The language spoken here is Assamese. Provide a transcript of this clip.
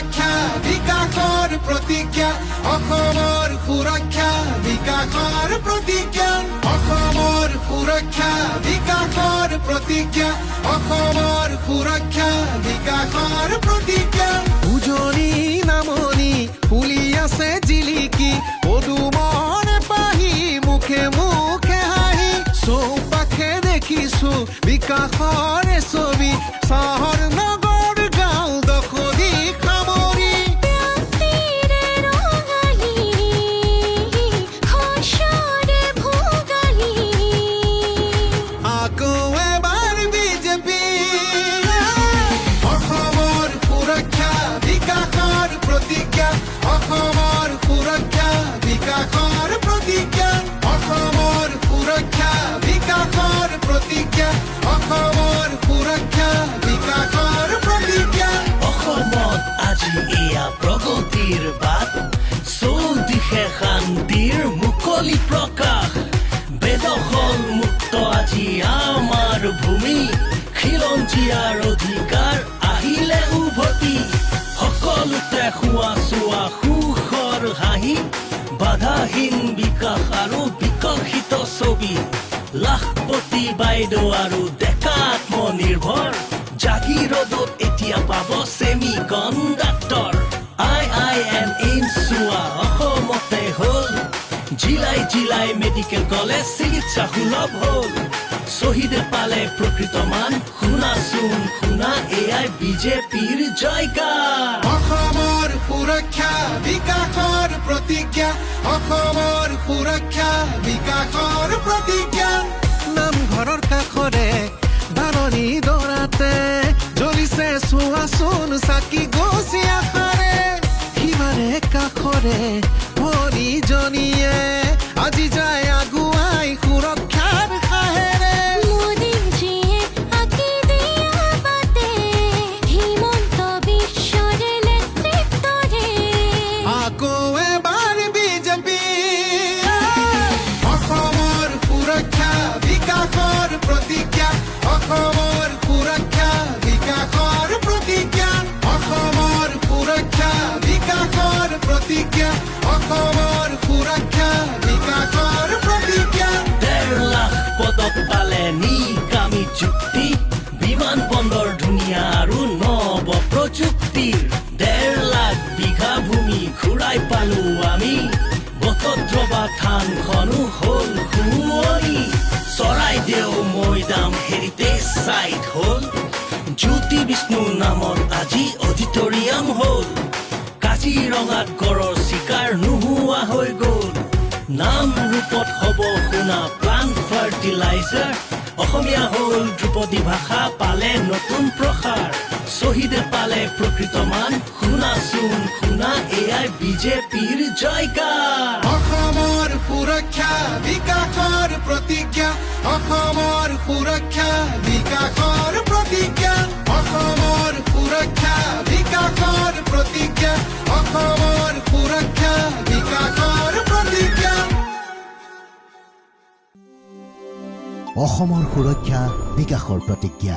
সুৰক্ষা বিকাশৰ প্ৰতিজ্ঞা অসমৰ সুৰক্ষা বিকাশৰ প্ৰতিজ্ঞা অসমৰ সুৰক্ষা বিকাশৰ প্ৰতিজ্ঞা অসমৰ সুৰক্ষা বিকাশৰ প্ৰতিজ্ঞা উজনি নামনি ফুলি আছে জিলিকি পদুমৰ পাহি মুখে মুখে হাঁহি চৌপাশে দেখিছো বিকাশৰ ছবি চহৰ নগৰ গাঁও দখলি সামৰি ব্যক্তিৰে ৰঙালী শস্যৰে ভোগালী আকৌ এবাৰ বিজেপি অসমৰ সুৰক্ষা বিকাশৰ প্ৰতিজ্ঞা অসমৰ সুৰক্ষা বিকাশৰ প্ৰতিজ্ঞা অসমৰ সুৰক্ষা বিকাশৰ প্ৰতিজ্ঞা অসমৰ সুৰক্ষা বিকাশৰ প্ৰতিজ্ঞা অসমত আজি এয়া প্ৰগতিৰ বাট চৌদিশে শান্তিৰ মুকলি প্ৰকাশ বেদখল মুক্ত আজি আমাৰ ভূমি খিলঞ্জীয়াৰ অধিকাৰ আহিলে উভতি সকলোতে খোৱা চোৱা সুখৰ হাঁহি বাধাহীন বিকাশ আৰু বিকশিত ছবি লাখপতি বাইদেউ আৰু ডেকা আত্মনিৰ্ভৰ জাগিৰোডত এতিয়া পাব ছেমি কণ্ডাক্টৰ IIM এইমছ চোৱা অসমতে হ'ল জিলাই জিলাই মেডিকেল কলেজ চিকিৎসা সুলভ হ'ল শ্বহীদে পালে প্ৰকৃত মান শুনাচোন শুনা এয়াই বিজেপিৰ জয়গান অসমৰ সুৰক্ষা বিকাশৰ প্ৰতিজ্ঞা অসমৰ সুৰক্ষা বিকাশৰ প্ৰতিজ্ঞা নামঘৰৰ কাষৰে ধাৰণি দৰাতে জ্বলিছে চোৱাচোন চাকি গছি আশাৰে সিবাৰে কাষৰে ভনীজনীয়ে আজি যায় আগুৱাই সুৰক্ষাৰ সাহেৰে মোদীজীয়ে আঁকি দিয়া বাটে হিমন্ত বিশ্বৰে নেতৃত্বৰে আকৌ এবাৰ বিজেপি অসমৰ সুৰক্ষা বিকাশৰ প্ৰতিজ্ঞা অসমৰ সুৰক্ষা বিকাশৰ প্ৰতিজ্ঞা অসমৰ সুৰক্ষা বিকাশৰ প্ৰতিজ্ঞা অসমৰ সুৰক্ষা বিকাশৰ প্ৰতিজ্ঞা 1.5 লাখ পদক পালে নিকামী চুক্তি বিমান বন্দৰ ধুনীয়া আৰু নৱ প্ৰযুক্তিৰ 1.5 লাখ বিঘা ভূমি ঘূৰাই পালো আমি বটদ্ৰৱা থানখনো হ'ল শুৱনি চৰাইদেউ মৈদাম হেৰিটেজ চাইট হ'ল জ্যোতি বিষ্ণু নামত আজি অডিটৰিয়াম হ'ল কাজিৰঙাত গড়ৰ চিকাৰ নোহোৱা হৈ গ'ল নাম ৰূপত হ'ব শুনা প্লান্ট ফাৰ্টিলাইজাৰ অসমীয়া হ'ল ধ্ৰুপদী ভাষা পালে নতুন প্ৰসাৰ শ্বহীদে পালে প্ৰকৃত মান শুনাচোন শুনা এয়াই বিজেপিৰ জয়গান অসমৰ সুৰক্ষা বিকাশৰ প্ৰতিজ্ঞা অসমৰ সুৰক্ষা বিকাশৰ প্ৰতিজ্ঞা অসমৰ সুৰক্ষা বিকাশৰ প্ৰতিজ্ঞা অসমৰ সুৰক্ষা বিকাশৰ প্ৰতিজ্ঞা অসমৰ সুৰক্ষা বিকাশৰ প্ৰতিজ্ঞা